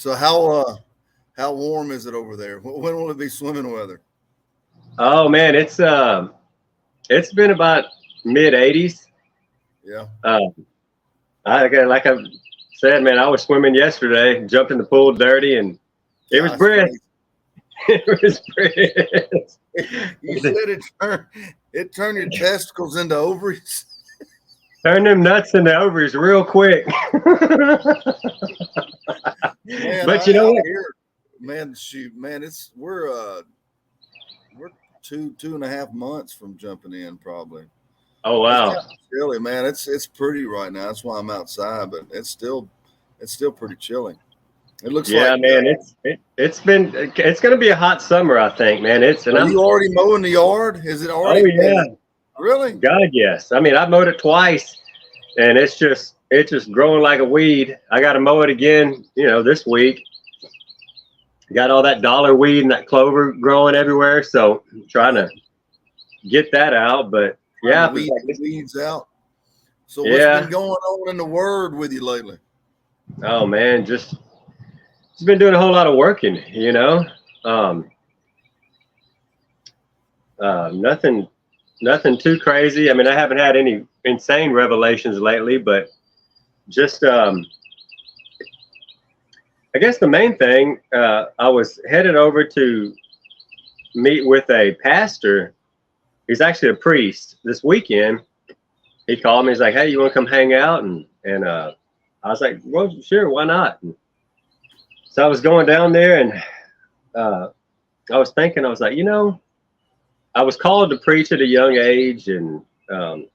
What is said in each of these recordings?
So how warm is it over there? When will it be swimming weather? Oh man, it's been about mid 80s. Yeah. Um, like I said, man, I was swimming yesterday, jumped in the pool dirty, and it was Gosh, brisk. crazy. It was brisk. You said it turned your testicles into ovaries. Turn them nuts into ovaries real quick. Man, But you know I what? hear, man, shoot, man, we're 2.5 months from jumping in probably. Oh It's wow. kind of chilly, man. It's pretty right now. That's why I'm outside, but it's still pretty chilly. It looks Yeah, like. man, it's gonna be a hot summer, I think, man. It's and Are I'm you already mowing the yard? Is it oh already? Is yeah, it really? God yes. I mean, I mowed it twice, and it's just growing like a weed. I got to mow it again, this week. Got all that dollar weed and that clover growing everywhere, so I'm trying to get that out. But Trying to yeah, weed the weeds out. So what's been yeah. going on in the word with you lately? Oh man, just been doing a whole lot of working. Um, nothing, nothing too crazy. I mean, I haven't had any insane revelations lately, but just I guess the main thing, I was headed over to meet with a pastor. He's actually a priest this weekend. He called me. He's like, "Hey, you want to come hang out?" And I was like, "Well, sure, why not?" And so I was going down there, and uh, I was thinking, I was like, I was called to preach at a young age, and um,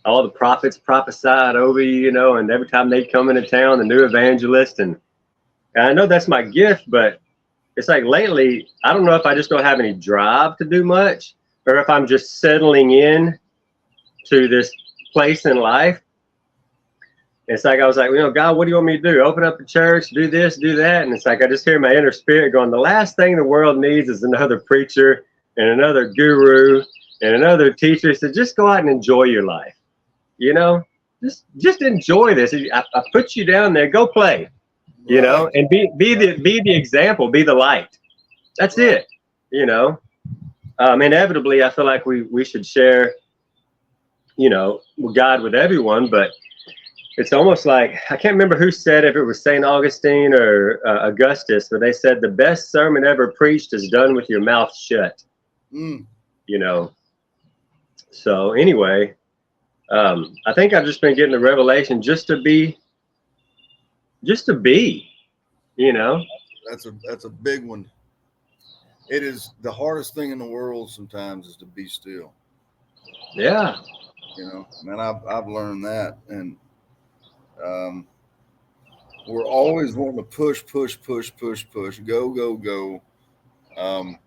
all the prophets prophesied over you, and every time they come into town, the new evangelist, and I know that's my gift, but it's like lately, I don't know if I just don't have any drive to do much, or if I'm just settling in to this place in life. It's like I was like, God, what do you want me to do? Open up a church, do this, do that, and it's like I just hear my inner spirit going, the last thing the world needs is another preacher and another guru and another teacher. So just go out and enjoy your life. You know, just enjoy this. I put you down there. Go play. Right. And be the example. Be the light. That's Right. it. Inevitably, I feel like we should share. God with everyone, but it's almost like I can't remember who said, if it was St. Augustine or Augustus, but they said the best sermon ever preached is done with your mouth shut. Mm. You know. So anyway, I think I've just been getting the revelation just to be. You know. That's a big one. It is the hardest thing in the world sometimes is to be still. Yeah. Man, I've learned that, and um, we're always wanting to push, push, push, push, push, go, go, go. Um,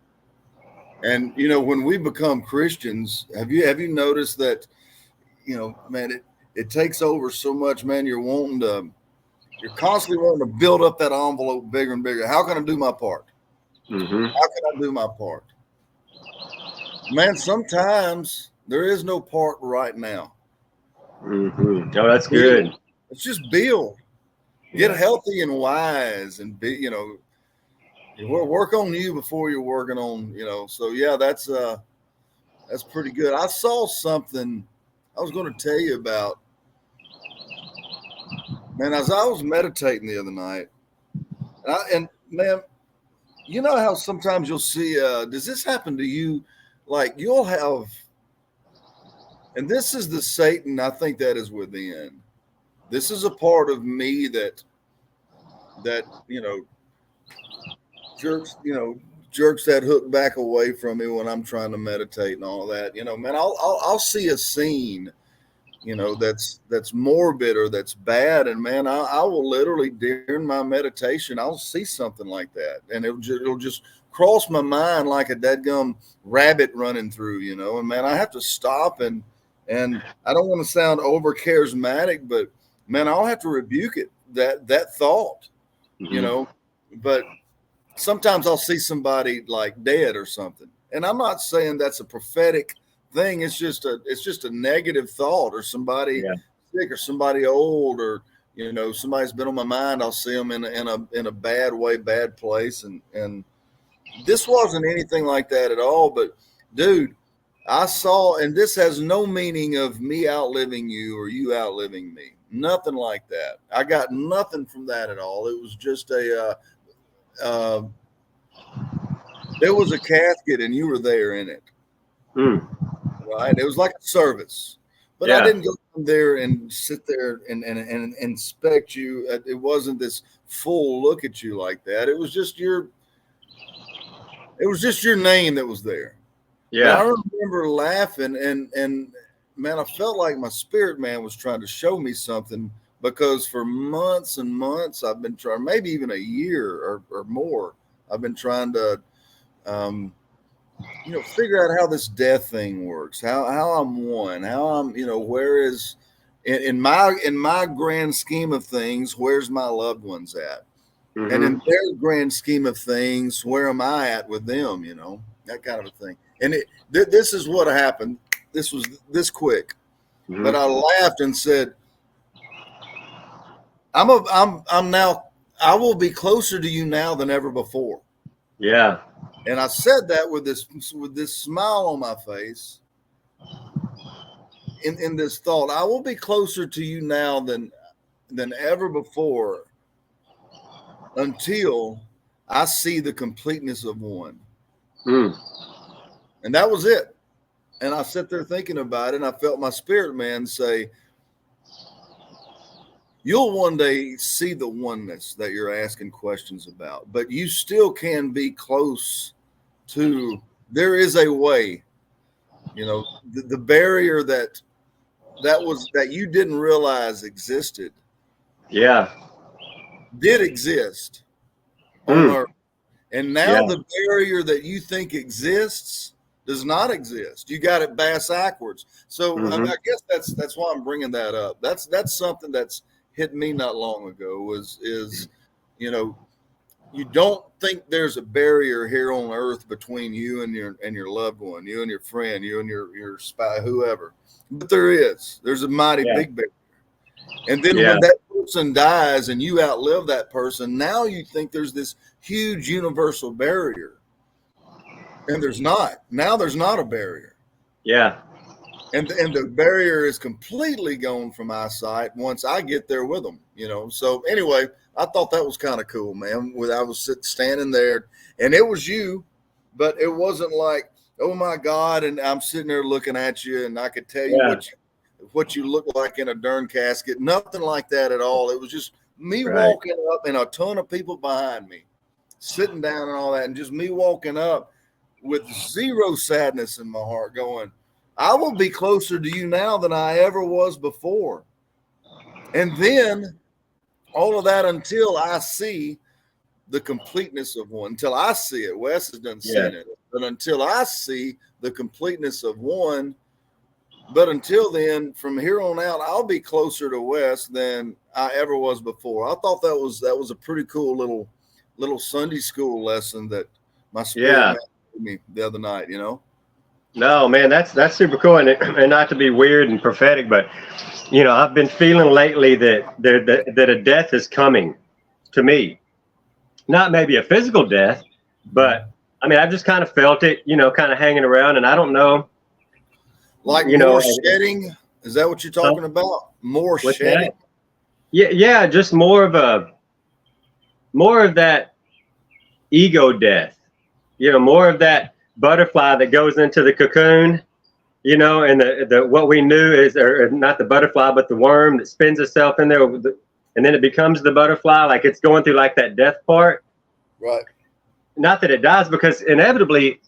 and when we become Christians, have you noticed that? Man, it takes over so much. Man, you're constantly wanting to build up that envelope bigger and bigger. How can I do my part? Mm-hmm. How can I do my part? Man, sometimes there is no part right now. Mm-hmm. Oh, that's Build. good. Let's just build. Get Yeah. healthy and wise, and work on you before you're working on. So yeah, that's pretty good. I saw something I was going to tell you about. Man, as I was meditating the other night, and man, you know how sometimes you'll see. Does this happen to you? Like you'll have, and this is the Satan. I think that is within. This is a part of me that jerks jerks that hook back away from me when I'm trying to meditate and all that. Man, I'll see a scene that's morbid or that's bad, and man, I will literally during my meditation I'll see something like that, and it'll just cross my mind like a deadgum rabbit running through. And man, I have to stop, and I don't want to sound over charismatic, but man, I'll have to rebuke it, that thought, you Mm-hmm. know but sometimes I'll see somebody like dead or something, and I'm not saying that's a prophetic thing. It's just a negative thought, or somebody Yeah. sick, or somebody old, or You know, somebody's been on my mind. I'll see them in a bad way, bad place, and this wasn't anything like that at all. But dude, I saw, and this has no meaning of me outliving you or you outliving me. Nothing like that. I got nothing from that at all. It was just there was a casket and you were there in it. Right. It was like a service, but I didn't go there and sit there and inspect you. It wasn't this full look at you like that. It was just your name that was there. Yeah. And I remember laughing and man, I felt like my spirit man was trying to show me something, because for months and months I've been trying, maybe even a year or more, I've been trying to figure out how this death thing works, how I'm one, how I'm, where is in my grand scheme of things, where's my loved ones at? Mm-hmm. And in their grand scheme of things, where am I at with them? That kind of a thing. And this is what happened. This was this quick, mm-hmm. But I laughed and said, I'm now, I will be closer to you now than ever before. Yeah. And I said that with this smile on my face, in this thought, I will be closer to you now than ever before, until I see the completeness of one. Mm. And that was it. And I sat there thinking about it, and I felt my spirit man say, you'll one day see the oneness that you're asking questions about, but you still can be close to, there is a way, the barrier that you didn't realize existed. Yeah. Did exist on Earth. And now the barrier that you think exists does not exist. You got it backwards. So I guess that's why I'm bringing that up. That's something that's hit me not long ago is you don't think there's a barrier here on Earth between you and your loved one, you and your friend, you and your spouse, whoever. But there is. There's a mighty big barrier. And then when that person dies and you outlive that person, now you think there's this huge universal barrier. And there's not. Now there's not a barrier. Yeah. And the barrier is completely gone from my sight once I get there with them, So anyway, I thought that was kind of cool, man. I was standing there, and it was you, but it wasn't like, oh my God, and I'm sitting there looking at you, and I could tell you what you look like in a darn casket. Nothing like that at all. It was just me walking up and a ton of people behind me, sitting down and all that, and just me walking up with zero sadness in my heart, going, I will be closer to you now than I ever was before. And then all of that until I see the completeness of one, until I see it. Wes has done seen it, but until I see the completeness of one. But until then, from here on out, I'll be closer to Wes than I ever was before. I thought that was a pretty cool little Sunday school lesson that my spirit gave me the other night, No, man, that's super cool, and not to be weird and prophetic, but I've been feeling lately that a death is coming to me. Not maybe a physical death, but I mean, I've just kind of felt it, kind of hanging around, and I don't know. Like more shedding? Is that what you're talking about? More shedding? Yeah, just more of that ego death. More of that butterfly that goes into the cocoon, and the what we knew is, or not the butterfly, but the worm that spins itself in there, and then it becomes the butterfly, like it's going through like that death part. Right. Not that it dies, because inevitably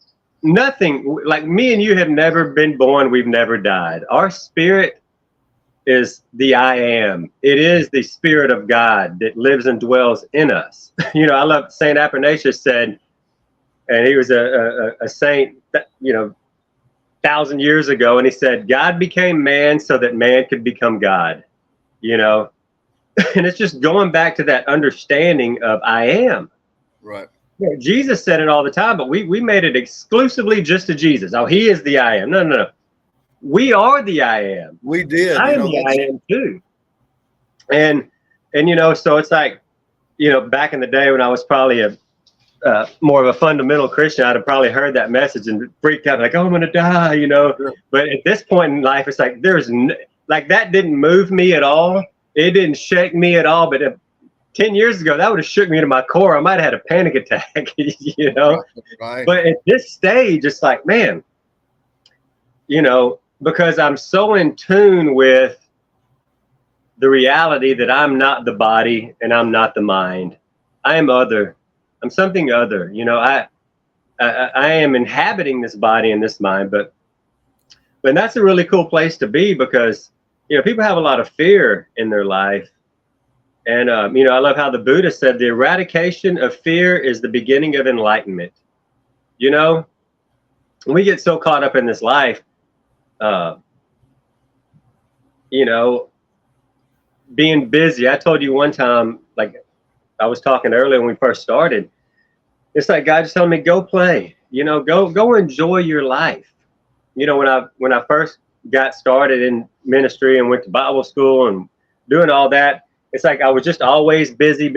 nothing, like me and you have never been born, we've never died. Our spirit is the I am. It is the Spirit of God that lives and dwells in us. I love Saint Athanasius said, and he was a saint, 1,000 years ago, and he said, God became man so that man could become God, and it's just going back to that understanding of I am. Right. Jesus said it all the time, but we made it exclusively just to Jesus. Oh, he is the I am. No. We are the I am. We did. I am the I am too. And And, so it's like, back in the day when I was probably more of a fundamental Christian, I'd have probably heard that message and freaked out, like, oh, I'm going to die, Sure. But at this point in life, it's like, like that didn't move me at all. It didn't shake me at all. But 10 years ago, that would have shook me to my core. I might have had a panic attack, Right. But at this stage, it's like, man, because I'm so in tune with the reality that I'm not the body and I'm not the mind. I am other. I'm something other. I am inhabiting this body and this mind, but that's a really cool place to be, because people have a lot of fear in their life. And I love how the Buddha said the eradication of fear is the beginning of enlightenment. We get so caught up in this life, being busy. I told you one time, like I was talking earlier when we first started, it's like God just telling me, go play, go enjoy your life. When I first got started in ministry and went to Bible school and doing all that, it's like I was just always busy.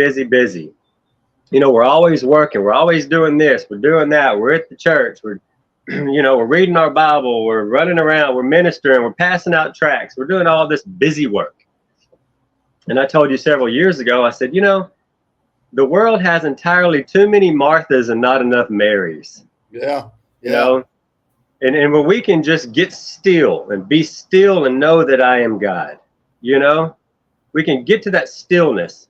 We're always working. We're always doing this. We're doing that. We're at the church. We're, we're reading our Bible. We're running around. We're ministering. We're passing out tracts. We're doing all this busy work. And I told you several years ago, I said, the world has entirely too many Marthas and not enough Marys. Yeah. And when we can just get still and be still and know that I am God, we can get to that stillness.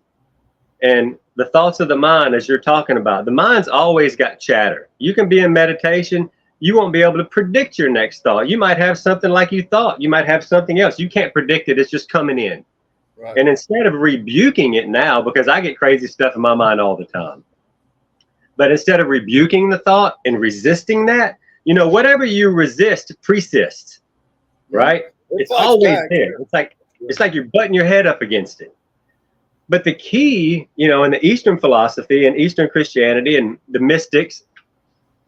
And the thoughts of the mind, as you're talking about, the mind's always got chatter. You can be in meditation. You won't be able to predict your next thought. You might have something like you thought. You might have something else. You can't predict it. It's just coming in. Right. And instead of rebuking it now, because I get crazy stuff in my mind all the time, but instead of rebuking the thought and resisting that, whatever you resist persists, right? It's always there. It's like you're butting your head up against it. But the key, in the Eastern philosophy and Eastern Christianity and the mystics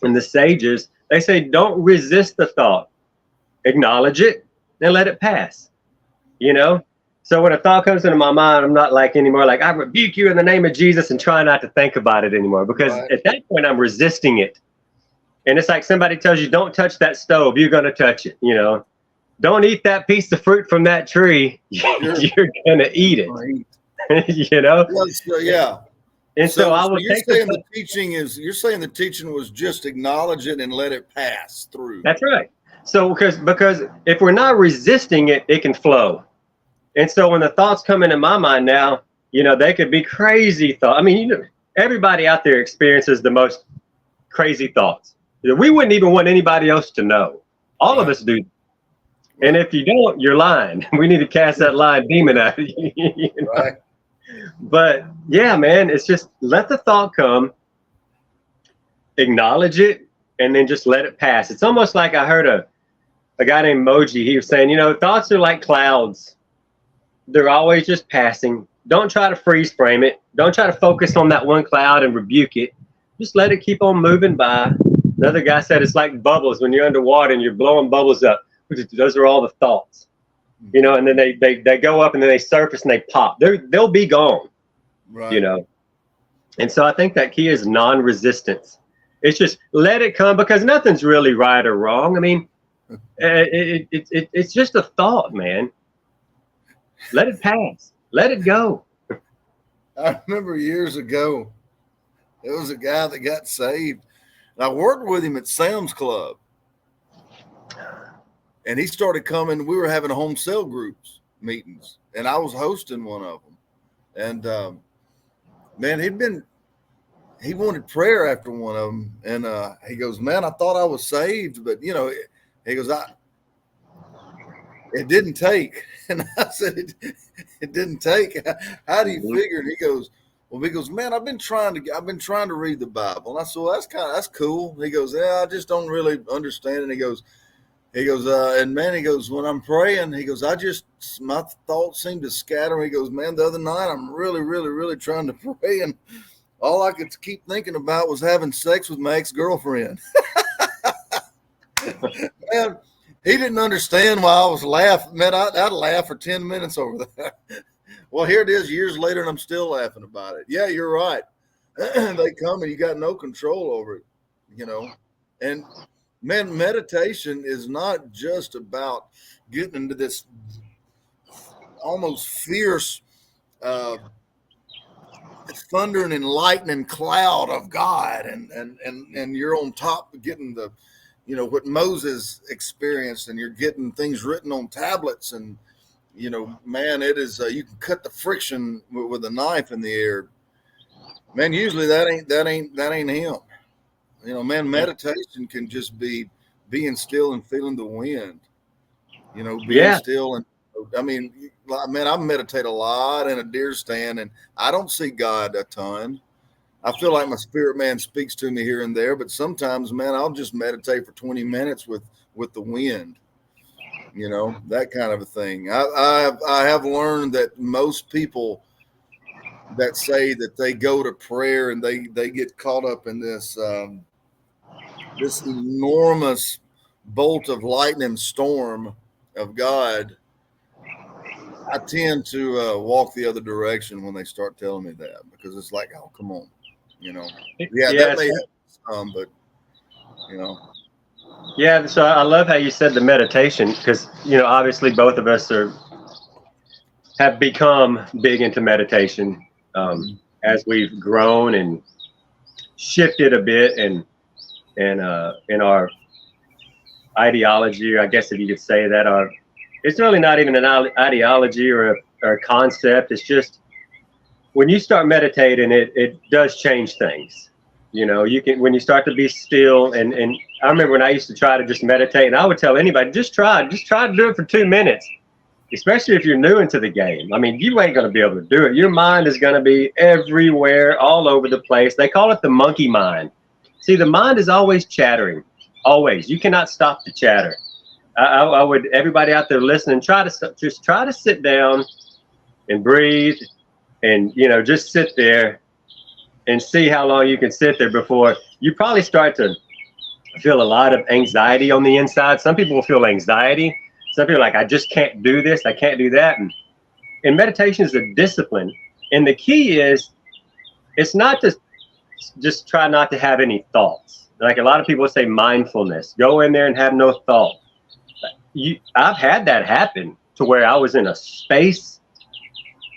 and the sages, they say, don't resist the thought, acknowledge it and let it pass, So when a thought comes into my mind, I'm not like anymore, like I rebuke you in the name of Jesus, and try not to think about it anymore, because at that point I'm resisting it. And it's like somebody tells you, don't touch that stove, you're going to touch it, Don't eat that piece of fruit from that tree, you're going to eat it, Yeah. And so I will you're take saying you're saying the teaching was just acknowledge it and let it pass through. That's right. So because if we're not resisting it, it can flow. And so when the thoughts come into my mind now, they could be crazy thoughts. I mean, everybody out there experiences the most crazy thoughts. We wouldn't even want anybody else to know. All of us do. And if you don't, you're lying. We need to cast that lying demon out of you. Right. But yeah, man, it's just let the thought come, acknowledge it, and then just let it pass. It's almost like I heard a guy named Moji. He was saying, thoughts are like clouds. They're always just passing. Don't try to freeze frame it. Don't try to focus on that one cloud and rebuke it. Just let it keep on moving by. Another guy said it's like bubbles when you're underwater and you're blowing bubbles up. Those are all the thoughts, and then they go up and then they surface and they pop. They'll be gone, right. And so I think that key is non-resistance. It's just let it come, because nothing's really right or wrong. I mean, it's just a thought, man. Let it pass. Let it go. I remember years ago, there was a guy that got saved. And I worked with him at Sam's Club. And he started coming. We were having home cell groups meetings, and I was hosting one of them. And man, he wanted prayer after one of them. And he goes, man, I thought I was saved, but he goes, it didn't take. And I said, it didn't take. How do you figure? And he goes, man, I've been trying to read the Bible. And I said, well, that's cool. And he goes, yeah, I just don't really understand. And he goes, and man, he goes, when I'm praying, he goes, my thoughts seem to scatter. He goes, man, the other night I'm really, really, really trying to pray, and all I could keep thinking about was having sex with my ex-girlfriend. Man, he didn't understand why I was laughing. Man, I'd laugh for 10 minutes over that. Well, here it is years later, and I'm still laughing about it. Yeah, you're right. They come and you got no control over it, you know. And man, meditation is not just about getting into this almost fierce, uh, thunder and lightning cloud of God, and you're on top getting the, you know, what Moses experienced, and you're getting things written on tablets, and you know, man, it is you can cut the friction with a knife in the air. Man, usually that ain't him. You know, man, meditation can just be being still and feeling the wind. You know, being still and I mean, man, I meditate a lot in a deer stand, and I don't see God a ton. I feel like my spirit man speaks to me here and there, but sometimes, man, I'll just meditate for 20 minutes with the wind. You know, that kind of a thing. I have learned that most people that say that they go to prayer and they get caught up in this this enormous bolt of lightning storm of God, I tend to walk the other direction when they start telling me that, because it's like, oh, come on, you know. Yeah, that may happen some, but you know. Yeah, so I love how you said the meditation, because you know, obviously both of us have become big into meditation as we've grown and shifted a bit, and in our ideology, I guess if you could say that, it's really not even an ideology or a concept. It's just when you start meditating, it does change things. You know, you can, when you start to be still, and I remember when I used to try to just meditate, and I would tell anybody, just try to do it for 2 minutes, especially if you're new into the game. I mean, you ain't going to be able to do it. Your mind is going to be everywhere, all over the place. They call it the monkey mind. See, the mind is always chattering, always. You cannot stop the chatter. I would, everybody out there listening, try to sit down and breathe, and, you know, just sit there and see how long you can sit there before you probably start to feel a lot of anxiety on the inside. Some people will feel anxiety. Some people are like, I just can't do this, I can't do that. And meditation is a discipline. And the key is, it's not to just try not to have any thoughts. Like a lot of people say mindfulness, go in there and have no thought. I've had that happen to where I was in a space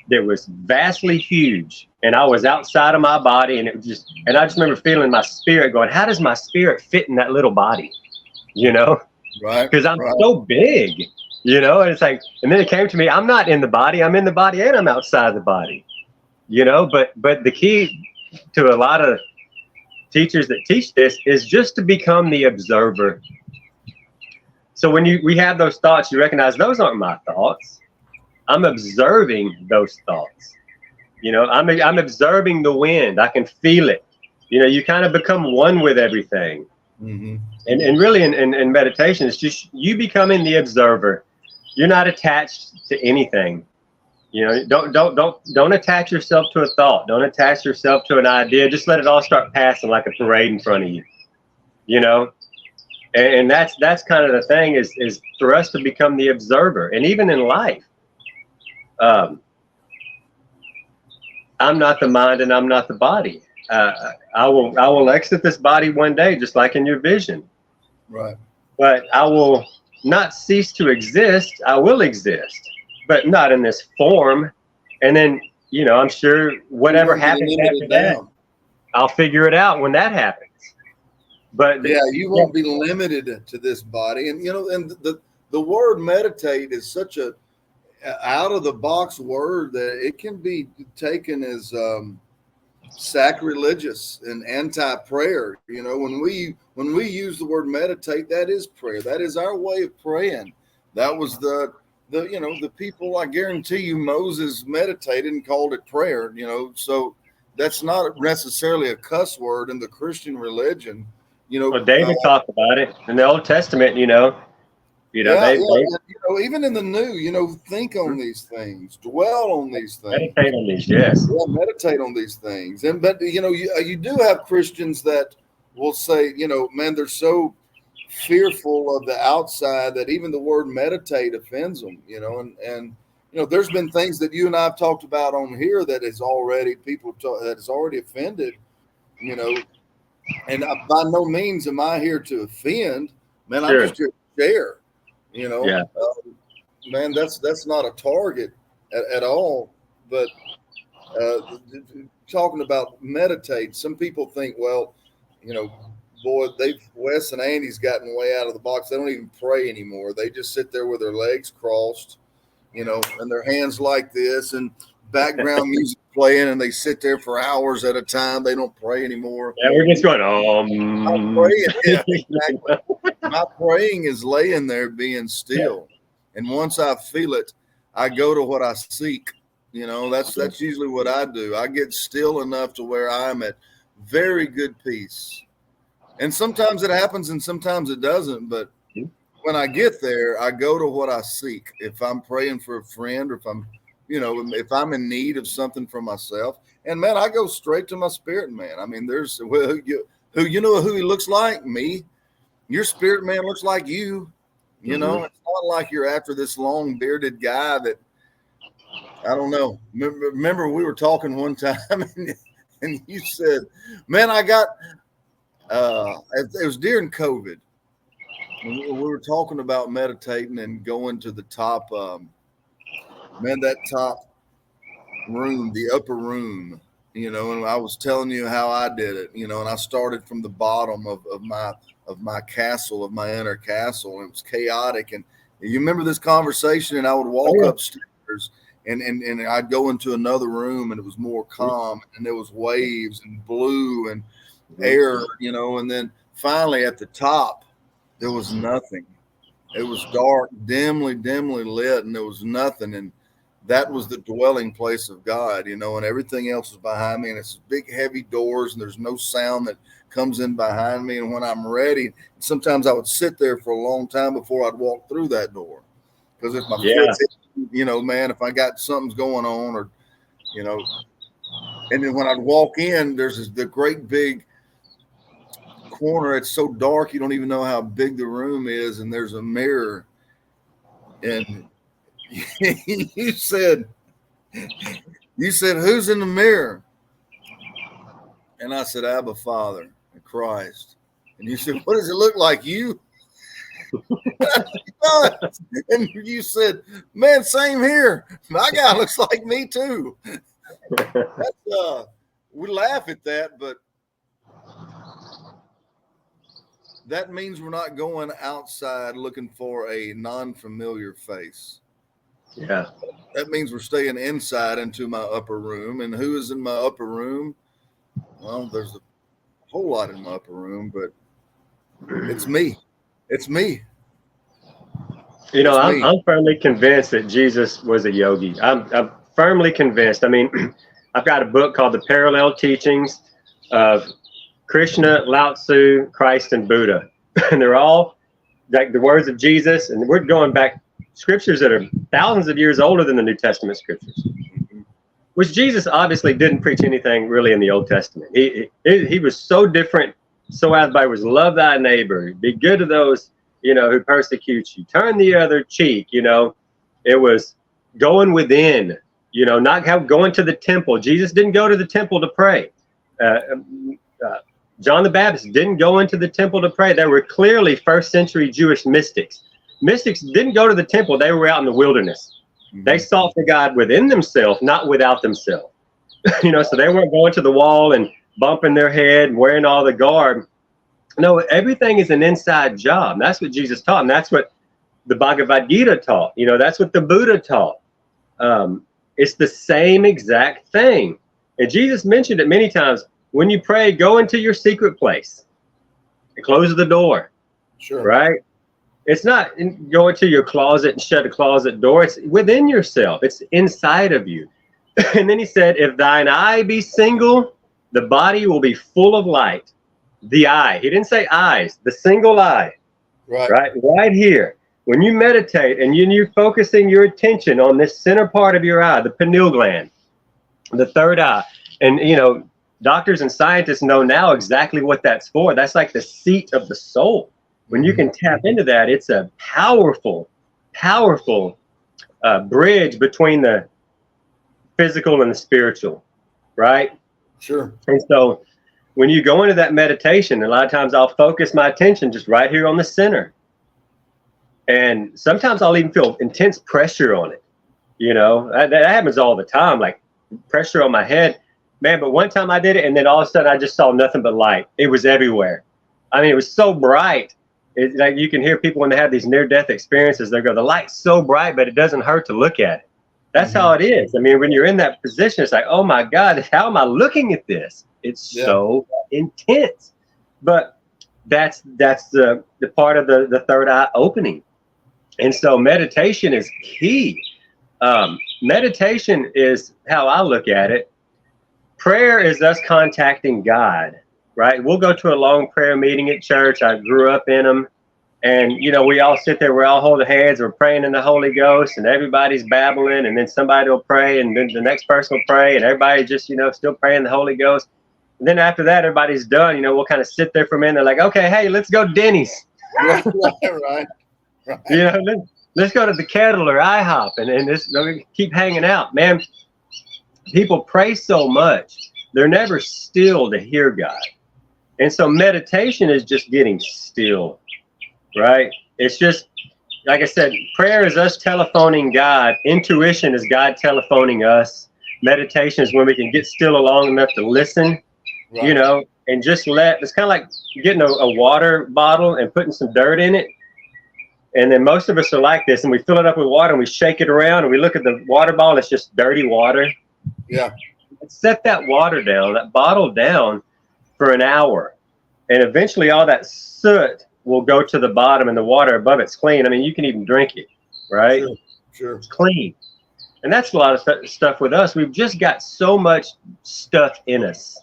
that was vastly huge, and I was outside of my body, and I just remember feeling my spirit going, how does my spirit fit in that little body? You know, Right. Because I'm so big, you know, and it's like, and then it came to me, I'm not in the body, I'm in the body and I'm outside the body, you know, but the key to a lot of teachers that teach this is just to become the observer. So when we have those thoughts, you recognize those aren't my thoughts. I'm observing those thoughts. You know, I'm observing the wind. I can feel it. You know, you kind of become one with everything. Mm-hmm. And really in meditation, it's just you becoming the observer. You're not attached to anything. You know, don't attach yourself to a thought. Don't attach yourself to an idea. Just let it all start passing like a parade in front of you. You know, and that's kind of the thing is for us to become the observer. And even in life, I'm not the mind and I'm not the body. I will exit this body one day, just like in your vision. Right. But I will not cease to exist. I will exist, but not in this form. And then, you know, I'm sure whatever happens after that, I'll figure it out when that happens. But yeah, you won't be limited to this body. And, you know, and the word meditate is such a out of the box word that it can be taken as sacrilegious and anti-prayer. You know, when we use the word meditate, that is prayer. That is our way of praying. That was the you know, the people, I guarantee you, Moses meditated and called it prayer. You know, so that's not necessarily a cuss word in the Christian religion. You know, well, David talked about it in the Old Testament. You know, you know, even in the New, you know, think on these things, dwell on these things, meditate on these, yes, yeah, meditate on these things. And but you know, you do have Christians that will say, you know, man, they're so fearful of the outside that even the word meditate offends them. You know, and there's been things that you and I've talked about on here that has already that has already offended, and by no means am I here to offend, man. Sure. I'm just here to share, Yeah. Man, that's not a target at all. But talking about meditate, some people think, well, boy, Wes and Andy's gotten way out of the box. They don't even pray anymore. They just sit there with their legs crossed, and their hands like this, and background music playing, and they sit there for hours at a time. They don't pray anymore. Yeah, we're just going, I'm praying. Yeah, exactly. My praying is laying there being still. And once I feel it, I go to what I seek. That's usually what I do. I get still enough to where I'm at very good peace. And sometimes it happens and sometimes it doesn't. But when I get there, I go to what I seek. If I'm praying for a friend, or if I'm, if I'm in need of something for myself, and man, I go straight to my spirit man. I mean, there's who he looks like? Me. Your spirit man looks like you. It's not like you're after this long bearded guy that, I don't know. Remember we were talking one time and you said, man, I got, it was during COVID. We were talking about meditating and going to the top, that top room, the upper room, and I was telling you how I did it, and I started from the bottom of my castle, of my inner castle, and it was chaotic. And you remember this conversation, and I would walk upstairs and I'd go into another room, and it was more calm, and there was waves and blue and air, and then finally at the top, there was nothing. It was dark, dimly lit, and there was nothing. And that was the dwelling place of God, and everything else is behind me, and it's big, heavy doors, and there's no sound that comes in behind me. And when I'm ready, sometimes I would sit there for a long time before I'd walk through that door. Because if my foot's hit, man, if I got something's going on, or, and then when I'd walk in, there's the great big corner. It's so dark, you don't even know how big the room is. And there's a mirror. And you said, who's in the mirror? And I said, Abba, Father, and Christ. And you said, what does it look like? You? And you said, man, same here. My guy looks like me too. We laugh at that, but that means we're not going outside looking for a non-familiar face. Yeah. That means we're staying inside into my upper room. And who is in my upper room? Well, there's a whole lot in my upper room, but it's me. It's me. I'm firmly convinced that Jesus was a yogi. I'm firmly convinced. I mean, I've got a book called The Parallel Teachings of Krishna, Lao Tzu, Christ, and Buddha. And they're all like the words of Jesus. And we're going back scriptures that are thousands of years older than the New Testament scriptures, which Jesus obviously didn't preach anything really in the Old Testament. He was so different. So as by was love thy neighbor, be good to those, who persecute you, turn the other cheek. It was going within, not going to the temple. Jesus didn't go to the temple to pray. John the Baptist didn't go into the temple to pray. There were clearly first century Jewish mystics. Mystics didn't go to the temple. They were out in the wilderness. Mm-hmm. They sought for God within themselves, not without themselves. So they weren't going to the wall and bumping their head and wearing all the garb. No, everything is an inside job. That's what Jesus taught. And that's what the Bhagavad Gita taught. That's what the Buddha taught. It's the same exact thing. And Jesus mentioned it many times. When you pray, go into your secret place and close the door. Sure. Right? It's not go into your closet and shut a closet door. It's within yourself. It's inside of you. And then he said, if thine eye be single, the body will be full of light. The eye. He didn't say eyes. The single eye. Right here. When you meditate and you're focusing your attention on this center part of your eye, the pineal gland, the third eye, and doctors and scientists know now exactly what that's for. That's like the seat of the soul. When you can tap into that, it's a powerful bridge between the physical and the spiritual, right? Sure. And so when you go into that meditation, a lot of times I'll focus my attention just right here on the center. And sometimes I'll even feel intense pressure on it. You know, that happens all the time, like pressure on my head, man. But one time I did it, and then all of a sudden I just saw nothing but light. It was everywhere. I mean, it was so bright. It's like you can hear people when they have these near-death experiences, they go, the light's so bright, but it doesn't hurt to look at it. That's how it is. I mean, when you're in that position, it's like, oh my God, how am I looking at this? It's so intense. But that's the part of the third eye opening. And so meditation is key. Meditation is how I look at it. Prayer is us contacting God, right? We'll go to a long prayer meeting at church. I grew up in them. And, you know, we all sit there, we all hold hands, we're praying in the Holy Ghost, and everybody's babbling, and then somebody will pray, and then the next person will pray, and everybody just, you know, still praying the Holy Ghost. And then after that, everybody's done. You know, we'll kind of sit there for a minute. They're like, okay, hey, let's go to Denny's. Right. You know, let's go to the Kettle or IHOP, and just keep hanging out. Man, people pray so much, they're never still to hear God. And so meditation is just getting still. Right? It's just, like I said, prayer is us telephoning God. Intuition is God telephoning us. Meditation is when we can get still long enough to listen, you know, and just it's kind of like getting a water bottle and putting some dirt in it. And then most of us are like this, and we fill it up with water and we shake it around and we look at the water bottle, it's just dirty water. Yeah. Set that water down, that bottle down for an hour. And eventually all that soot will go to the bottom, and the water above it's clean. I mean, you can even drink it, right? Sure. It's clean. And that's a lot of stuff with us. We've just got so much stuff in us,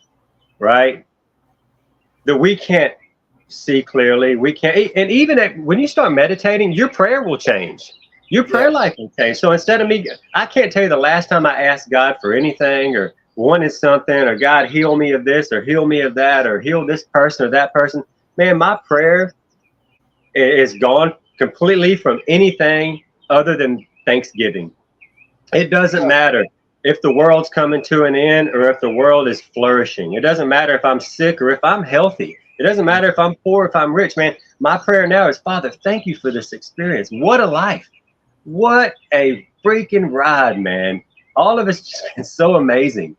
right? That we can't see clearly. We can't. And even when you start meditating, your prayer will change. Your prayer life will change. So instead of I can't tell you the last time I asked God for anything or wanted something, or God heal me of this or heal me of that or heal this person or that person. Man, my prayer is gone completely from anything other than Thanksgiving. It doesn't matter if the world's coming to an end or if the world is flourishing. It doesn't matter if I'm sick or if I'm healthy. It doesn't matter if I'm poor, if I'm rich, man. My prayer now is, Father, thank you for this experience. What a life. What a freaking ride, man. All of it's just been so amazing.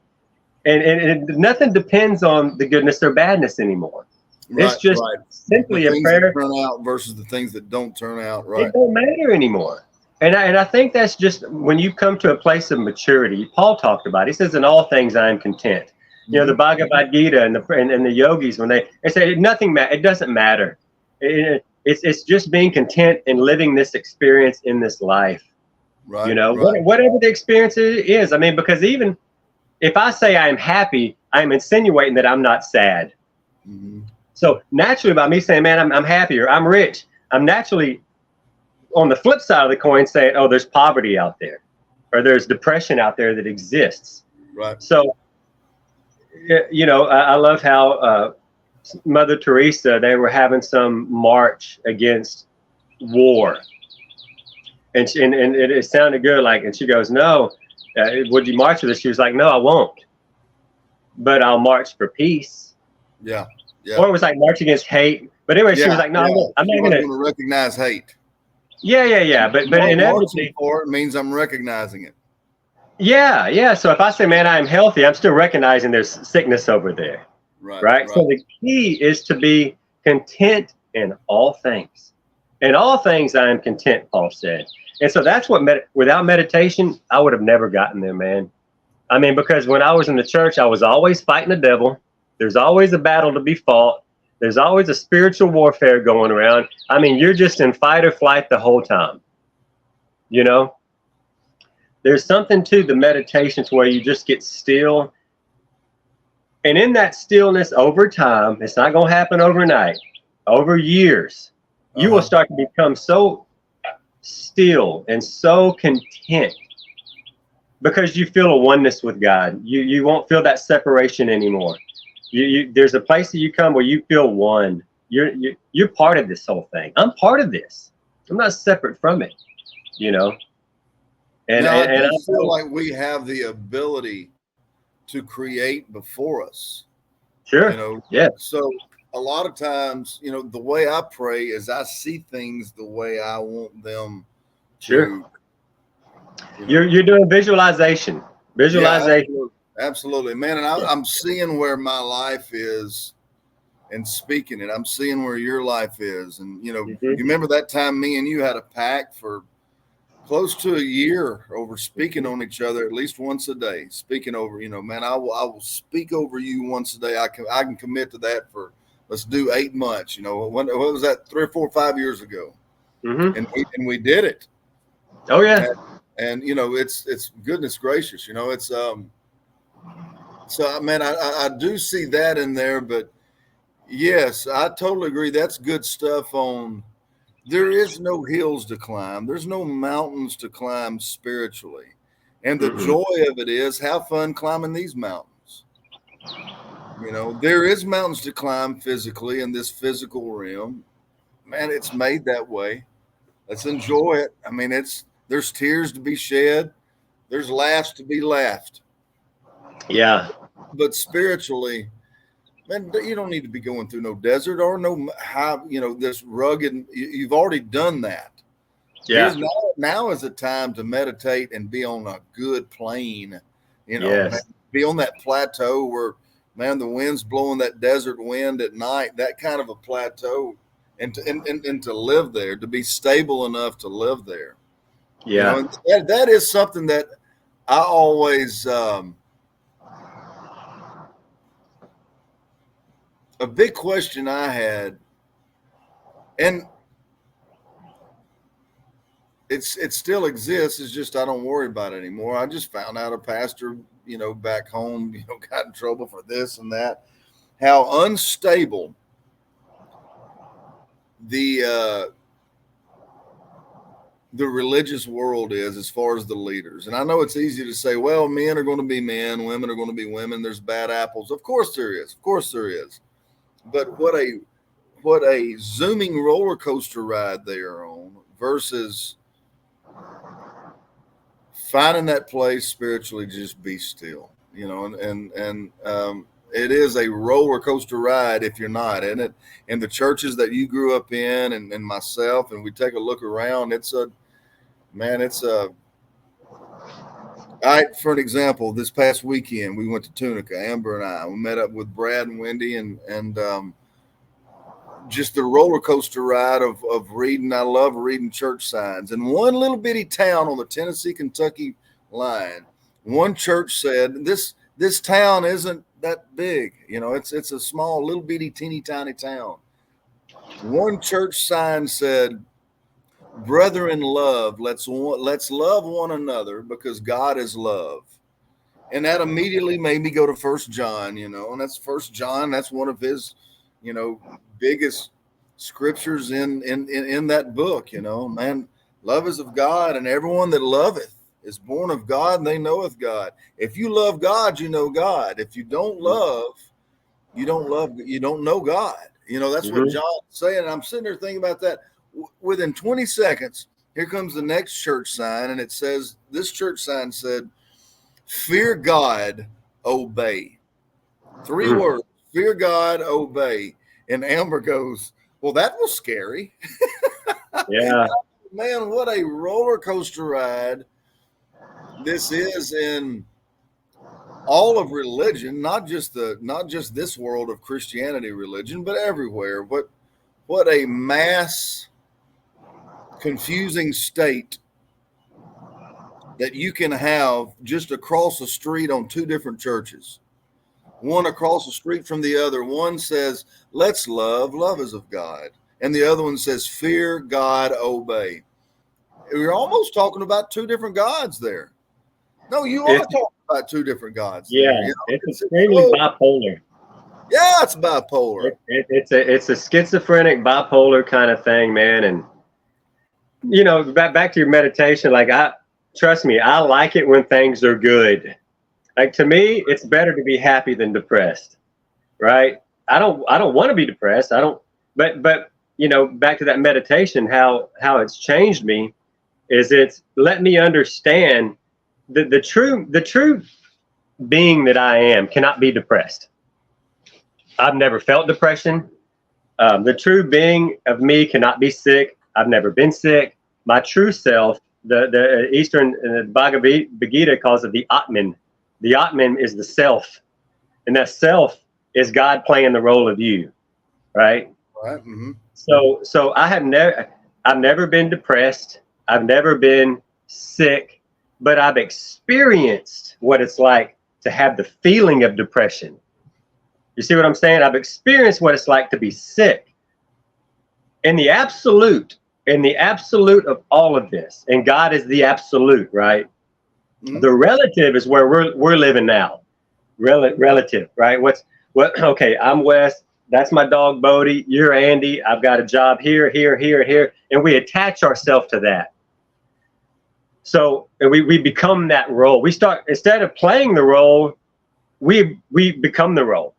And nothing depends on the goodness or badness anymore. It's just simply a prayer. That turn out versus the things that don't turn out, right? It don't matter anymore. And I think that's just when you come to a place of maturity. Paul talked about it. He says, in all things I am content. You know, the Bhagavad Gita and the yogis, when they say it doesn't matter. It's just being content in living this experience in this life. Right. You know, whatever the experience is. I mean, because even if I say I am happy, I'm insinuating that I'm not sad. So naturally, by me saying, man, I'm happy or I'm rich, I'm naturally on the flip side of the coin saying, oh, there's poverty out there, or there's depression out there that exists. Right. So, you know, I love how Mother Teresa, they were having some march against war. And it sounded good, and she goes, no, would you march for this? She was like, no, I won't. But I'll march for peace. Yeah. Or it was like march against hate. But anyway, she was like, no, I'm not going to recognize hate. Yeah. But inevitably for it means I'm recognizing it. Yeah. So if I say, man, I'm healthy, I'm still recognizing there's sickness over there. Right. So the key is to be content in all things. In all things, I am content, Paul said. And so that's what, without meditation, I would have never gotten there, man. I mean, because when I was in the church, I was always fighting the devil. There's always a battle to be fought. There's always a spiritual warfare going around. I mean, you're just in fight or flight the whole time. You know, there's something to the meditations where you just get still. And in that stillness over time, it's not going to happen overnight, over years, you will start to become so still and so content because you feel a oneness with God. You won't feel that separation anymore. There's a place that you come where you feel one. You're part of this whole thing. I'm part of this. I'm not separate from it, you know. And Now, I and do I feel know, like we have the ability to create before us, you sure, know. yeah, So a lot of times, the way I pray is I see things the way I want them sure. to, you know. You're doing visualization, Yeah, visualization. absolutely. Absolutely, man. And Yeah. I'm seeing where my life is and speaking it. I'm seeing where your life is. And, Hmm. you remember that time me and you had a pact for close to a year over speaking on each other at least once a day, speaking over, man, I will speak over you once a day. I can commit to that for, let's do 8 months. What was that, 3 or 4 or 5 years ago? Hmm. And we did it. Oh yeah. And it's goodness gracious, it's, so, man, I do see that in there, but yes, I totally agree. That's good stuff on. There is no hills to climb. There's no mountains to climb spiritually. And the Mm-mm. joy of it is have fun climbing these mountains. There is mountains to climb physically in this physical realm. Man, it's made that way. Let's enjoy it. I mean, there's tears to be shed. There's laughs to be laughed. Yeah. But spiritually, man, you don't need to be going through no desert or no high, this rugged. You've already done that. Yeah. Here's now is the time to meditate and be on a good plane, man, Yes. be on that plateau where, man, the wind's blowing that desert wind at night, that kind of a plateau, and to live there, to be stable enough to live there, Yeah. and that is something that I always, a big question I had, and it still exists. It's just I don't worry about it anymore. I just found out a pastor, back home, got in trouble for this and that. How unstable the religious world is as far as the leaders. And I know it's easy to say, well, men are going to be men, women are going to be women. There's bad apples. Of course there is. Of course there is. But what a zooming roller coaster ride they are on versus finding that place spiritually, just be still, and it is a roller coaster ride if you're not in it. And the churches that you grew up in, and myself, and we take a look around, it's a, man, it's a, for an example, this past weekend we went to Tunica. Amber and I, we met up with Brad and Wendy, and just the roller coaster ride of reading. I love reading church signs. In one little bitty town on the Tennessee-Kentucky line, one church said, this town isn't that big. It's a small, little bitty, teeny tiny town. One church sign said, "Brother in love, let's love one another because God is love." And that immediately made me go to First John, and that's First John. That's one of his, biggest scriptures in that book. Man, love is of God, and everyone that loveth is born of God, and they knoweth God. If you love God, you know God. If you don't love, you don't know God. That's what Hmm. John's saying. And I'm sitting there thinking about that. Within 20 seconds, here comes the next church sign, and it says, this church sign said, "Fear God, obey." Three Mm. words: fear God, obey. And Amber goes, "Well, that was scary." Yeah. Man, what a roller coaster ride this is in all of religion, not just this world of Christianity religion, but everywhere. What a mass confusing state that you can have just across the street on two different churches. One across the street from the other. One says, "Let's love is of God." And the other one says, "Fear God, obey." We're almost talking about two different gods there. No, you are It's talking about two different gods there. yeah. It's It's extremely so, bipolar. yeah, it's bipolar. It's a schizophrenic bipolar kind of thing, man. And back to your meditation. Like, trust me, I like it when things are good. Like, to me, it's better to be happy than depressed, right? I don't want to be depressed. I don't. But back to that meditation, how it's changed me. is it's let me understand the true being that I am cannot be depressed. I've never felt depression. The true being of me cannot be sick. I've never been sick. My true self, the Eastern Bhagavad Gita calls it the Atman. The Atman is the self, and that self is God playing the role of you, right? Right. Mm-hmm. So I've never been depressed. I've never been sick, but I've experienced what it's like to have the feeling of depression. You see what I'm saying? I've experienced what it's like to be sick. In the absolute of all of this, and God is the absolute, right? Mm-hmm. The relative is where we're living now. Relative, right? Okay, I'm Wes. That's my dog Bodie. You're Andy. I've got a job here, and we attach ourselves to that. So we become that role. We start, instead of playing the role, we become the role,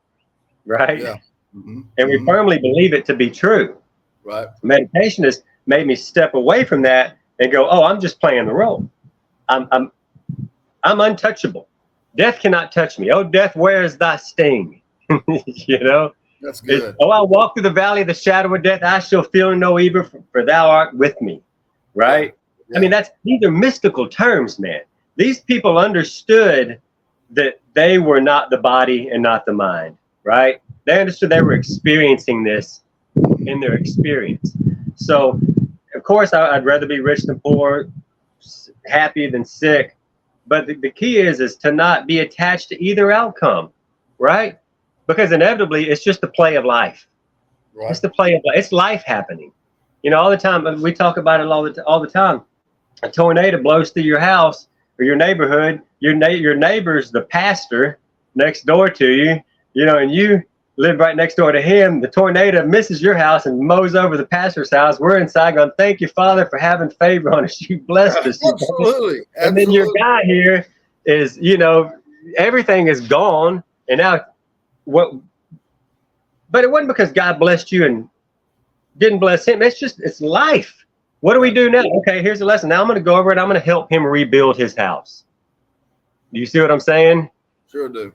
right? Yeah. Mm-hmm. And we firmly believe it to be true. Right. Meditation has made me step away from that and go, oh, I'm just playing the role. I'm untouchable. Death cannot touch me. Oh, death, where is thy sting? You know? That's good. I walk through the valley of the shadow of death, I shall feel no evil, for thou art with me. Right? Yeah. I mean, these are mystical terms, man. These people understood that they were not the body and not the mind, right? They understood they were experiencing this in their experience. So, of course, I'd rather be rich than poor, happy than sick. But the key is to not be attached to either outcome, right? Because inevitably, it's just the play of life. Right. It's the play of life. It's life happening. You know, all the time, we talk about it all the time. A tornado blows through your house or your neighborhood. Your neighbor's the pastor next door to you, you know, and you live right next door to him. The tornado misses your house and mows over the pastor's house. We're inside going, thank you, Father, for having favor on us. You blessed us. Absolutely. And then your guy here is, you know, everything is gone. And now but it wasn't because God blessed you and didn't bless him. It's life. What do we do now? Okay, here's a lesson. Now I'm going to go over it. I'm going to help him rebuild his house. Do you see what I'm saying? Sure do.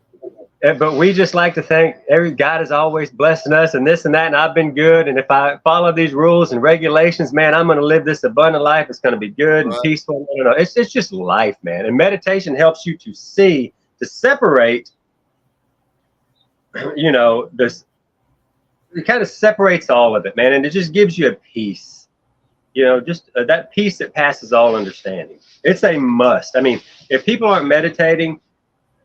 But we just like to think God is always blessing us and this and that, and I've been good. And if I follow these rules and regulations, man, I'm going to live this abundant life. It's going to be good and peaceful. No. It's just life, man. And meditation helps you to separate, you know, this. It kind of separates all of it, man. And it just gives you a peace, you know, just that peace that passes all understanding. It's a must. I mean, if people aren't meditating,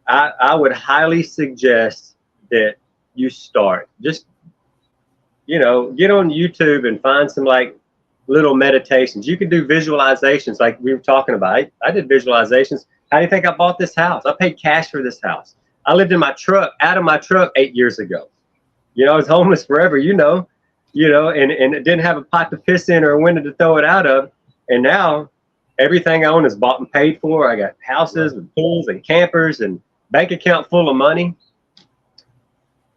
I would highly suggest that you start. Just, you know, get on YouTube and find some like little meditations. You can do visualizations like we were talking about. I did visualizations. How do you think I bought this house? I paid cash for this house. I lived in my truck, out of my truck 8 years ago. You know, I was homeless forever, you know, and it didn't have a pot to piss in or a window to throw it out of. And now everything I own is bought and paid for. I got houses and pools and campers and bank account full of money.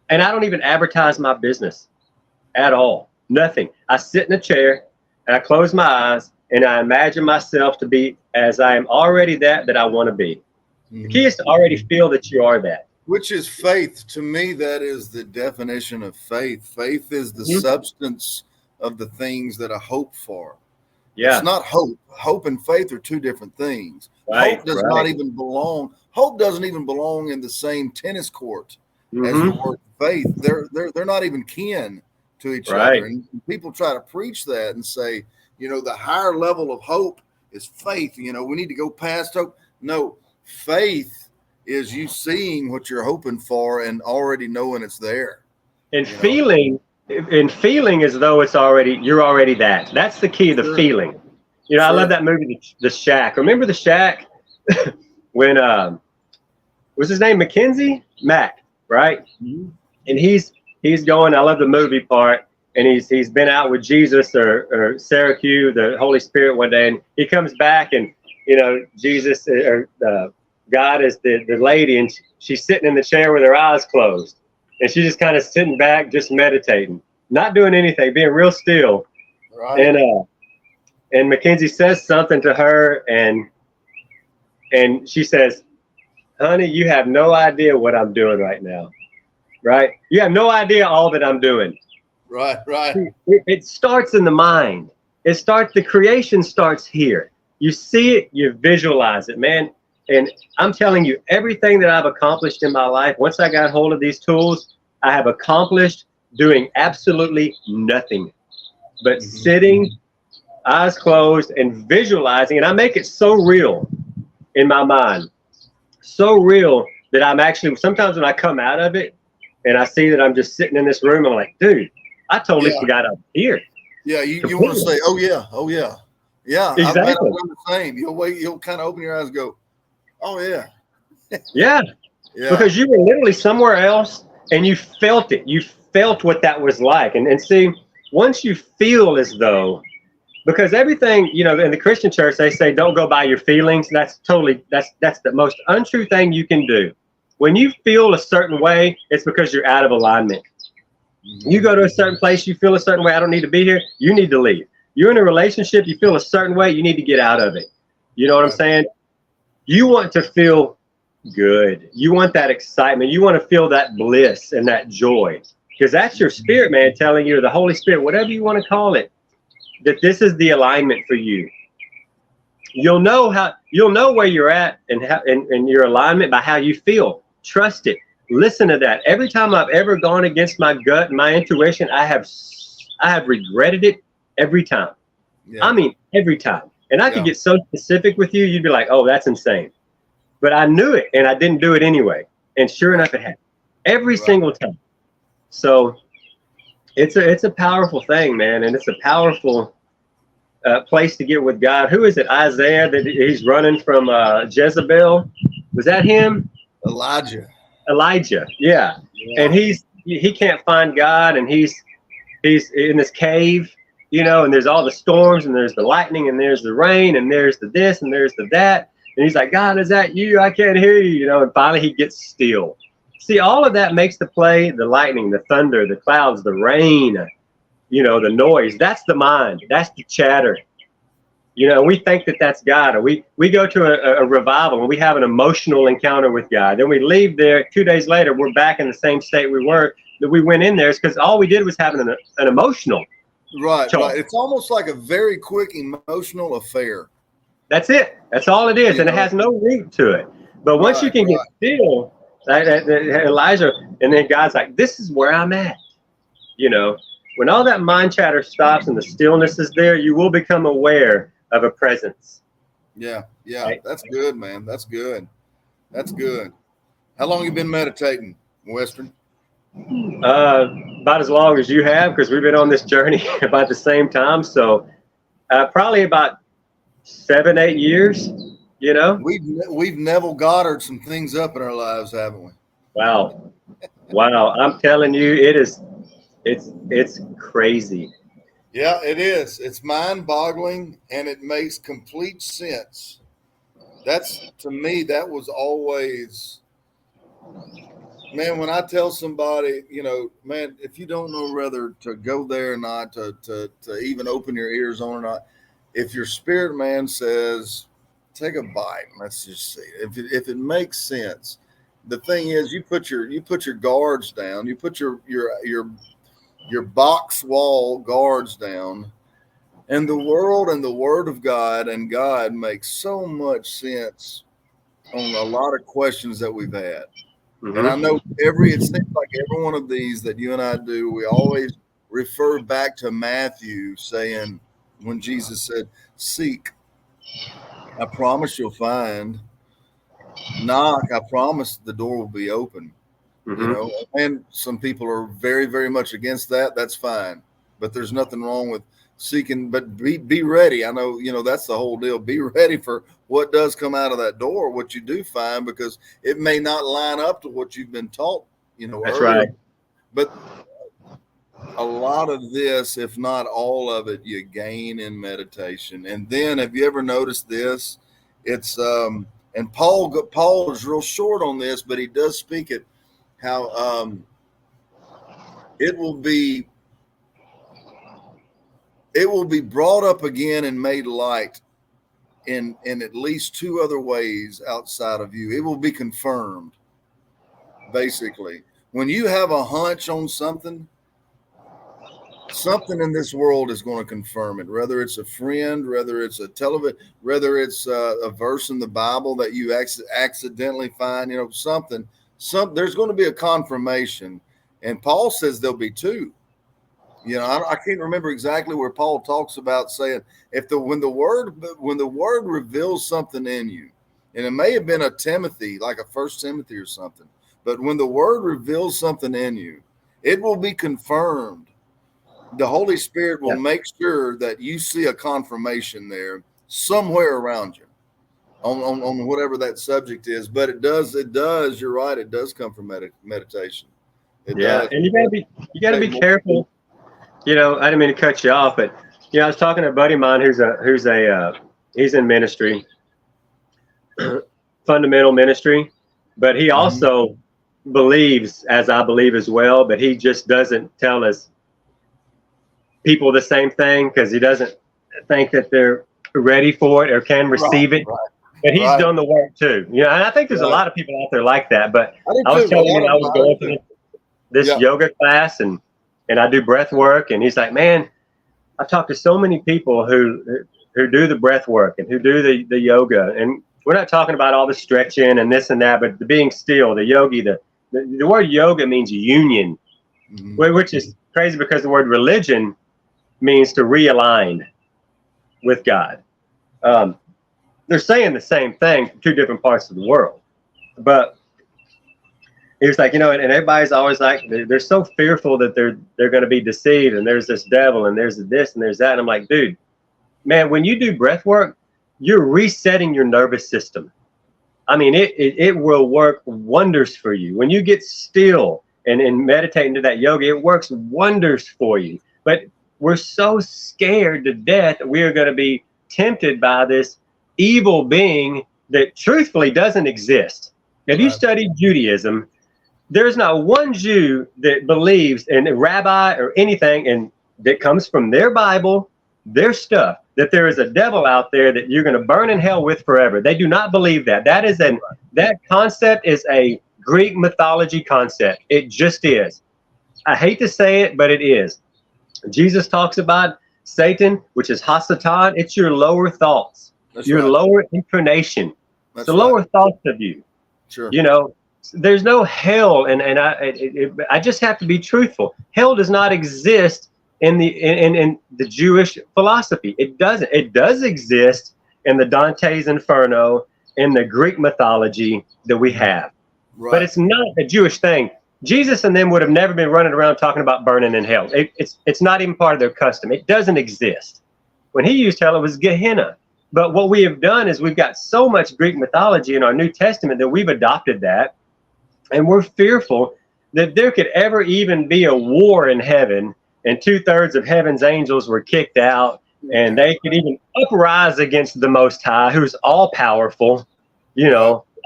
And I don't even advertise my business at all. Nothing. I sit in a chair and I close my eyes and I imagine myself to be as I am already that I want to be. Mm-hmm. The key is to already feel that you are that. Which is faith. To me, that is the definition of faith. Faith is the substance of the things that I hope for. Yeah. It's not hope. Hope and faith are two different things. Hope does not even belong. Hope doesn't even belong in the same tennis court as the word faith. They're not even kin to each other. And people try to preach that and say, you know, the higher level of hope is faith. You know, we need to go past hope. No, faith is you seeing what you're hoping for and already knowing it's there. And feeling as though you're already that. That's the key, the feeling. You know, I love that movie, The Shack. Remember The Shack? When, what's his name? Mackenzie? Mac, right? Mm-hmm. And he's going, I love the movie part, and he's been out with Jesus or Syracuse, the Holy Spirit one day, and he comes back and, you know, Jesus or God is the lady, and she's sitting in the chair with her eyes closed. And she's just kind of sitting back, just meditating, not doing anything, being real still. Right. And and Mackenzie says something to her, and she says, honey, you have no idea what I'm doing right now, right? You have no idea all that I'm doing. Right. It starts in the mind. The creation starts here. You see it, you visualize it, man. And I'm telling you, everything that I've accomplished in my life, once I got hold of these tools, I have accomplished doing absolutely nothing but sitting, eyes closed, and visualizing. And I make it so real in my mind, so real that I'm actually, sometimes when I come out of it and I see that I'm just sitting in this room, I'm like, dude, I totally forgot I'm here. Yeah, you want to say, oh yeah. Exactly. I've done the same. You'll kind of open your eyes and go, oh yeah. Yeah. Because you were literally somewhere else and you felt it. You felt what that was like. And see, once you feel as though, because everything, you know, in the Christian church, they say, don't go by your feelings. That's the most untrue thing you can do. When you feel a certain way, it's because you're out of alignment. You go to a certain place, you feel a certain way, I don't need to be here, you need to leave. You're in a relationship, you feel a certain way, you need to get out of it. You know what I'm saying? You want to feel good. You want that excitement. You want to feel that bliss and that joy. Because that's your spirit, man, telling you, the Holy Spirit, whatever you want to call it, that this is the alignment for you. You'll know where you're at and your alignment by how you feel. Trust it. Listen to that. Every time I've ever gone against my gut and my intuition, I have regretted it every time. Yeah. I mean, every time. And I could get so specific with you, you'd be like, oh, that's insane. But I knew it and I didn't do it anyway. And sure enough, it happened every single time. So it's a powerful thing, man. And it's a powerful place to get with God. Who is it? Isaiah, that he's running from Jezebel. Was that him? Elijah. Yeah. And he can't find God, and he's in this cave, you know, and there's all the storms, and there's the lightning, and there's the rain, and there's the this, and there's the that. And he's like, God, is that you? I can't hear you, you know, and finally he gets still. See, all of that makes the play, the lightning, the thunder, the clouds, the rain, you know, the noise. That's the mind. That's the chatter. You know, we think that that's God. Or we go to a revival and we have an emotional encounter with God. Then we leave there. 2 days later, we're back in the same state we were that we went in there. It's because all we did was have an emotional. Right. It's almost like a very quick emotional affair. That's it. That's all it is. And it has no root to it. But once you can get still, Elijah, and then God's like, this is where I'm at. You know, when all that mind chatter stops and the stillness is there, you will become aware of a presence. Yeah. Right? That's good, man. That's good. How long you been meditating, Western? About as long as you have, because we've been on this journey about the same time. So probably about 7-8 years, you know. We've Neville Goddard some things up in our lives, haven't we? Wow. I'm telling you, it's crazy. Yeah, it is. It's mind-boggling, and it makes complete sense. To me, that was always, man, when I tell somebody, you know, man, if you don't know whether to go there or not, to even open your ears on or not, if your spirit man says, take a bite, let's just see. If it makes sense. The thing is, you put your guards down, you put your box wall guards down, and the world and the word of God and God makes so much sense on a lot of questions that we've had. Mm-hmm. And I know it seems like every one of these that you and I do, we always refer back to Matthew saying, when Jesus said, seek, I promise you'll find. Knock, I promise the door will be open. Mm-hmm. You know, and some people are very, very much against that. That's fine. But there's nothing wrong with seeking, but be ready. I know, you know, that's the whole deal. Be ready for what does come out of that door, what you do find, because it may not line up to what you've been taught, you know. That's earlier. Right. But a lot of this, if not all of it, you gain in meditation. And then, have you ever noticed this? It's and Paul is real short on this, but he does speak it, how it will be it will be brought up again and made light in at least two other ways outside of you. It will be confirmed. Basically, when you have a hunch on something in this world is going to confirm it, whether it's a friend, whether it's a television, whether it's a verse in the Bible that you accidentally find, something, there's going to be a confirmation. And Paul says there'll be two. I can't remember exactly where Paul talks about saying when the word reveals something in you, and it may have been a Timothy, like a First Timothy or something, but when the word reveals something in you, it will be confirmed. The Holy Spirit will make sure that you see a confirmation there somewhere around you on whatever that subject is. But it does, you're right, it does come from meditation. It does. And you gotta be careful. I didn't mean to cut you off, but I was talking to a buddy of mine he's in ministry, fundamental ministry, but he also believes, as I believe as well, but he just doesn't tell us people the same thing because he doesn't think that they're ready for it or can receive it. Right. But he's done the work too. And I think there's a lot of people out there like that. But I was telling him I was going to this yoga class and I do breath work, and he's like, man, I talk to so many people who do the breath work and who do the yoga, and we're not talking about all the stretching and this and that, but the being still, the yogi, the word yoga means union, which is crazy because the word religion means to realign with God. They're saying the same thing from two different parts of the world, but he was like, and everybody's always like, they're so fearful that they're going to be deceived, and there's this devil, and there's this, and there's that. And I'm like, dude, man, when you do breath work, you're resetting your nervous system. I mean, it will work wonders for you. When you get still and meditate into that yoga, it works wonders for you. But we're so scared to death that we are going to be tempted by this evil being that truthfully doesn't exist. If you study Judaism, there's not one Jew that believes in a rabbi or anything and that comes from their Bible, their stuff, that there is a devil out there that you're going to burn in hell with forever. They do not believe that. That concept is a Greek mythology concept. It just is. I hate to say it, but it is. Jesus talks about Satan, which is Hasatan. It's your lower thoughts, lower inclination. It's the lower thoughts of you. Sure. There's no hell, and I just have to be truthful. Hell does not exist in the Jewish philosophy. It doesn't. It does exist in the Dante's Inferno, in the Greek mythology that we have, but it's not a Jewish thing. Jesus and them would have never been running around talking about burning in hell. It's not even part of their custom. It doesn't exist. When he used hell, it was Gehenna. But what we have done is we've got so much Greek mythology in our New Testament that we've adopted that. And we're fearful that there could ever even be a war in heaven and 2/3 of heaven's angels were kicked out and they could even uprise against the Most High, who's all powerful,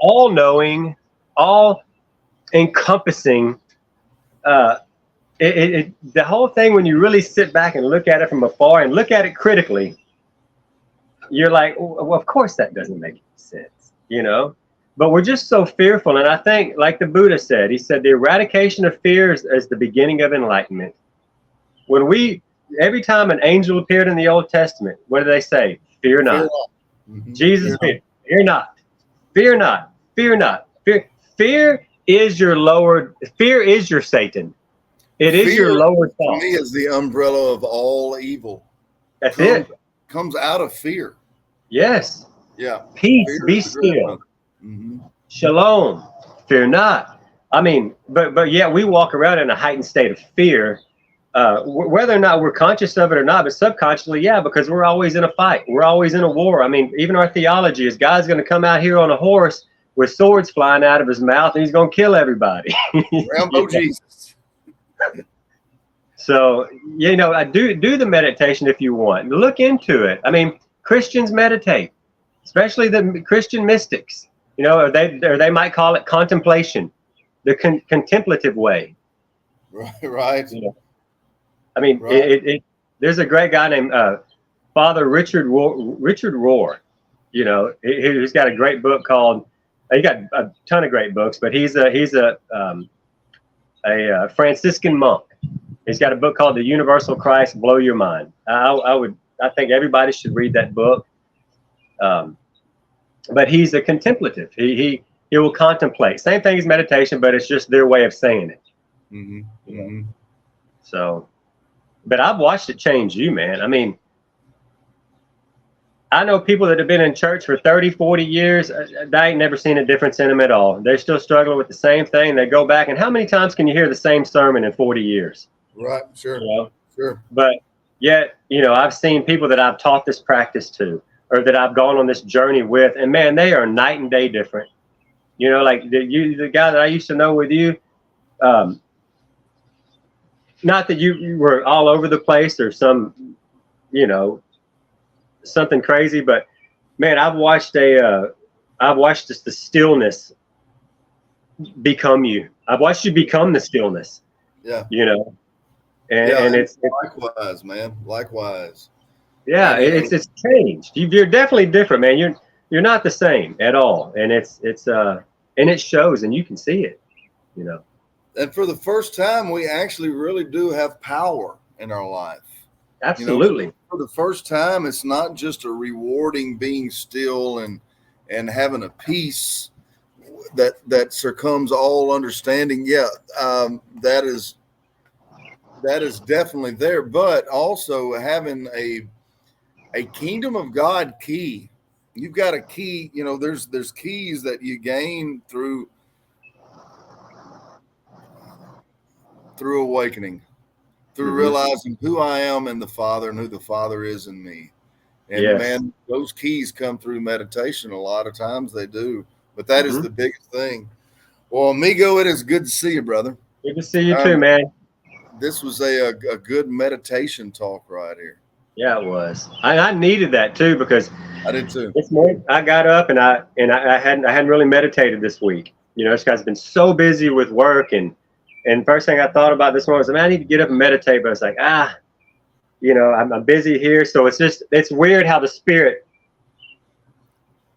all knowing, all encompassing. The whole thing, when you really sit back and look at it from afar and look at it critically, you're like, well, of course that doesn't make any sense, But we're just so fearful. And I think, like the Buddha said, he said the eradication of fear is the beginning of enlightenment. Every time an angel appeared in the Old Testament, what do they say? Fear not. Jesus said, fear not. Fear not. Fear not. Fear is your Satan. It is your lower thought. For me, is the umbrella of all evil. That's it. Comes out of fear. Yes. Yeah. Peace, be still. Shalom, fear not. I mean, but yet we walk around in a heightened state of fear, whether or not we're conscious of it or not, but subconsciously, because we're always in a fight. We're always in a war. I mean, even our theology is God's going to come out here on a horse with swords flying out of his mouth, and he's going to kill everybody. Rambo Jesus. So, I do the meditation if you want. Look into it. I mean, Christians meditate, especially the Christian mystics. Or they might call it contemplation, the contemplative way. Right. I mean, there's a great guy named Father Richard Rohr. You know, he's got a great book called. He got a ton of great books, but he's a Franciscan monk. He's got a book called The Universal Christ Blow Your Mind. I think everybody should read that book. But he's a contemplative. He will contemplate. Same thing as meditation, but it's just their way of saying it. Mm-hmm. Mm-hmm. So, but I've watched it change you, man. I mean, I know people that have been in church for 30, 40 years. I ain't never seen a difference in them at all. They're still struggling with the same thing. They go back, and how many times can you hear the same sermon in 40 years? Right. Sure. You know? Sure. But yet, you know, I've seen people that I've taught this practice to, or that I've gone on this journey with, and man, they are night and day different. You know, like the guy that I used to know with you, not that you were all over the place or some, you know, something crazy, but man, I've watched the stillness become you. I've watched you become the stillness. Yeah. You know, and it's likewise, man. Likewise. Yeah, it's changed. You're definitely different, man. You're not the same at all, and it's and it shows, and you can see it. You know. And for the first time, we actually really do have power in our life. Absolutely. You know, for the first time, it's not just a rewarding being still and having a peace that succumbs all understanding. Yeah, that is definitely there, but also having a kingdom of God key. You've got a key. You know, there's keys that you gain through awakening, through realizing who I am in the Father and who the Father is in me. And man, those keys come through meditation. A lot of times they do, but that is the biggest thing. Well, amigo, it is good to see you, brother. Good to see you too, man. This was a good meditation talk right here. Yeah, it was. I needed that too, because I did too. This morning I got up and I hadn't really meditated this week. You know, this guy's been so busy with work, and first thing I thought about this morning was, man, I need to get up and meditate. But it's like, you know, I'm busy here, so it's weird how the Spirit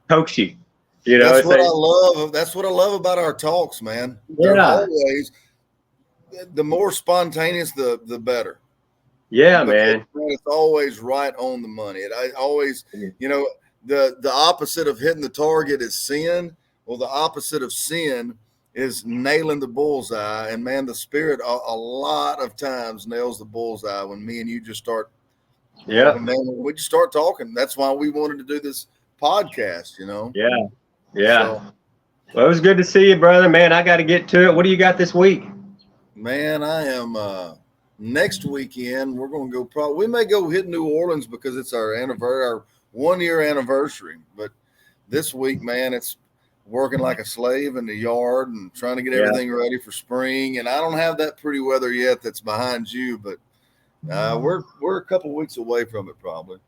pokes you. You know, that's what I love. That's what I love about our talks, man. They're always, the more spontaneous, the better. Yeah, man. It's always right on the money. I always, you know, the opposite of hitting the target is sin. Well, the opposite of sin is nailing the bullseye. And man, the Spirit a lot of times nails the bullseye when me and you just start. Yeah. We just start talking. That's why we wanted to do this podcast, you know? Yeah. Yeah. So, well, it was good to see you, brother. Man, I got to get to it. What do you got this week? Man, I am, next weekend, we're going to go, we may go hit New Orleans because it's our 1 year anniversary. But this week, man, it's working like a slave in the yard and trying to get everything ready for spring. And I don't have that pretty weather yet that's behind you, but we're a couple weeks away from it probably.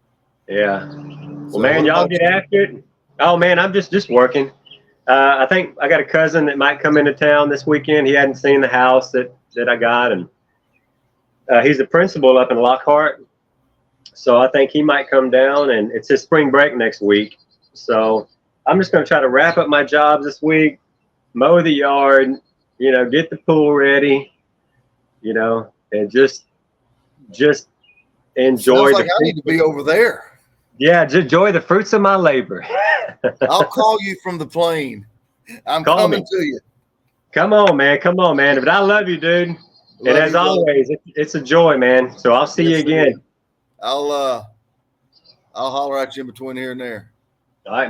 Yeah. Well, man, y'all get after it. Oh, man, I'm just working. I think I got a cousin that might come into town this weekend. He hadn't seen the house that I got, and he's the principal up in Lockhart. So I think he might come down, and it's his spring break next week. So I'm just going to try to wrap up my jobs this week, mow the yard, you know, get the pool ready, you know, and just enjoy. Sounds like I need to be over there. Yeah, just enjoy the fruits of my labor. I'll call you from the plane. I'm coming to you. Come on, man. Come on, man. But I love you, dude. And as always, it's a joy, man. So I'll see you again. I'll holler at you in between here and there. All right.